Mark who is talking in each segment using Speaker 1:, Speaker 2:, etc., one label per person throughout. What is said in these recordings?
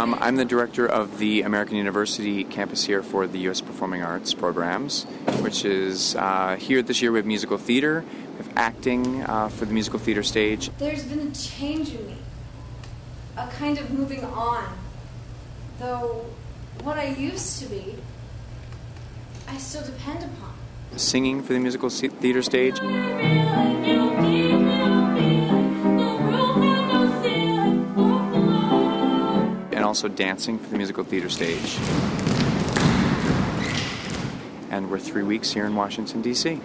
Speaker 1: I'm the director of the American University campus here for the U.S. Performing Arts programs, which is here this year we have musical theater, we have acting for the musical theater stage.
Speaker 2: There's been a change in me, a kind of moving on. Though what I used to be, I still depend upon.
Speaker 1: Singing for the musical theater stage. And also dancing for the musical theater stage. And we're 3 weeks here in Washington, D.C.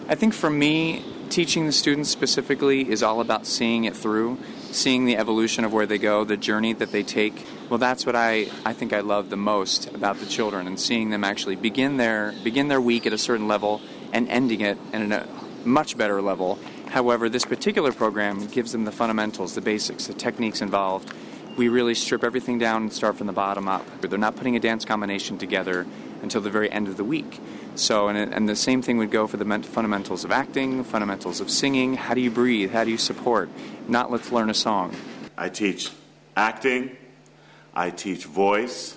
Speaker 1: I think for me, teaching the students specifically is all about seeing it through, seeing the evolution of where they go, the journey that they take. Well, that's what I think I love the most about the children, and seeing them actually begin their week at a certain level and ending it at a much better level. However, this particular program gives them the fundamentals, the basics, the techniques involved. We really strip everything down and start from the bottom up. They're not putting a dance combination together until the very end of the week. So, and the same thing would go for the fundamentals of acting, fundamentals of singing. How do you breathe? How do you support? Not let's learn a song.
Speaker 3: I teach acting, I teach voice,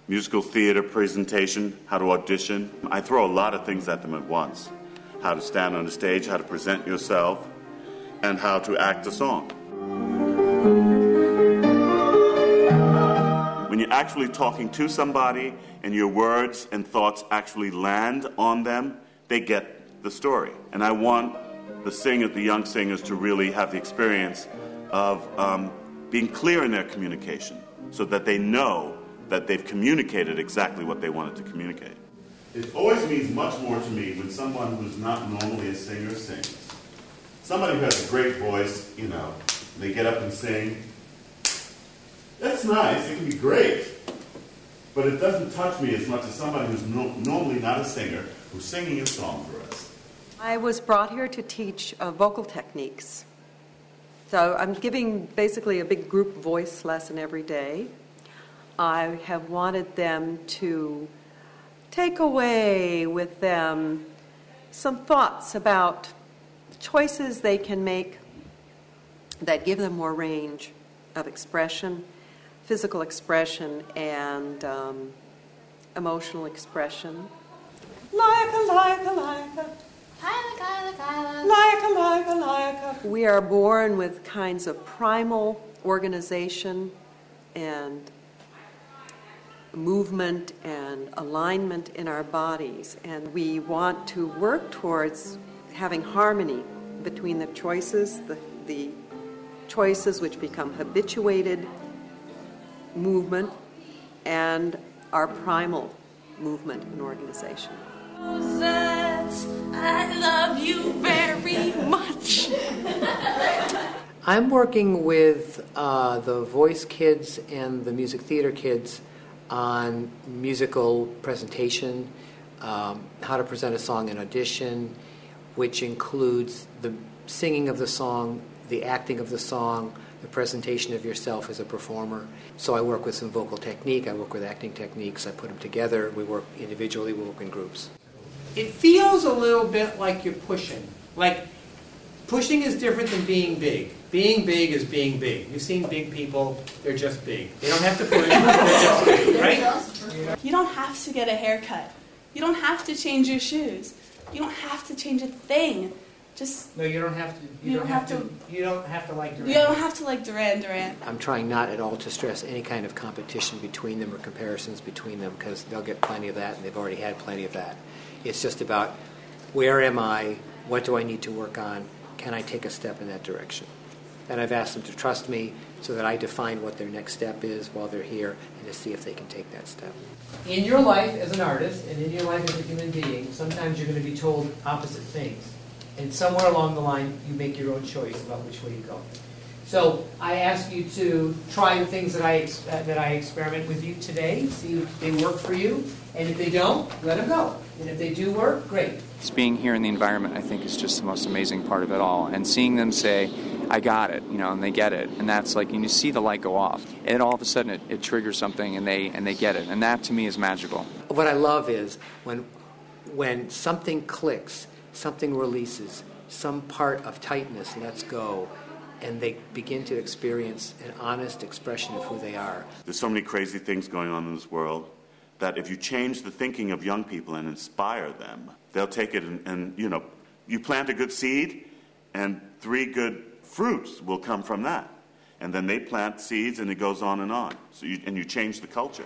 Speaker 3: musical theater presentation, how to audition. I throw a lot of things at them at once. How to stand on the stage, how to present yourself, and how to act a song. When you're actually talking to somebody and your words and thoughts actually land on them, they get the story. And I want the singers, the young singers, to really have the experience of being clear in their communication so that they know that they've communicated exactly what they wanted to communicate. It always means much more to me when someone who's not normally a singer sings. Somebody who has a great voice, they get up and sing. That's nice, it can be great, but it doesn't touch me as much as somebody who's normally not a singer who's singing a song for us.
Speaker 4: I was brought here to teach vocal techniques. So I'm giving basically a big group voice lesson every day. I have wanted them to take away with them some thoughts about choices they can make that give them more range of expression, physical expression, and emotional expression. We are born with kinds of primal organization and movement and alignment in our bodies, and we want to work towards having harmony between the choices, the choices which become habituated movement, and our primal movement and organization.
Speaker 5: I love you very much.
Speaker 6: I'm working with the voice kids and the music theater kids on musical presentation, how to present a song in audition, which includes the singing of the song, the acting of the song, the presentation of yourself as a performer. So I work with some vocal technique, I work with acting techniques, I put them together, we work individually, we work in groups.
Speaker 7: It feels a little bit like you're pushing. Like, pushing is different than being big. Being big is being big. You've seen big people, they're just big. They don't have to push, they're just big, right?
Speaker 5: You don't have to get a haircut. You don't have to change your shoes. You don't have to change a thing. Just
Speaker 7: no, you don't have to. You don't have to like Duran.
Speaker 5: You don't have to like Duran.
Speaker 6: I'm trying not at all to stress any kind of competition between them or comparisons between them, because they'll get plenty of that, and they've already had plenty of that. It's just about where am I? What do I need to work on? Can I take a step in that direction? And I've asked them to trust me so that I define what their next step is while they're here, and to see if they can take that step.
Speaker 7: In your life as an artist and in your life as a human being, sometimes you're going to be told opposite things. And somewhere along the line, you make your own choice about which way you go. So I ask you to try the things that I experiment with you today, see if they work for you, and if they don't, let them go. And if they do work, great.
Speaker 1: Just being here in the environment, I think, is just the most amazing part of it all. And seeing them say, I got it, and they get it. And that's like, and you see the light go off. And all of a sudden, it triggers something, and they get it. And that, to me, is magical.
Speaker 6: What I love is when something clicks, something releases, some part of tightness lets go, and they begin to experience an honest expression of who they are.
Speaker 3: There's so many crazy things going on in this world that if you change the thinking of young people and inspire them, they'll take it and you plant a good seed and 3 good fruits will come from that. And then they plant seeds and it goes on and on. So you change the culture.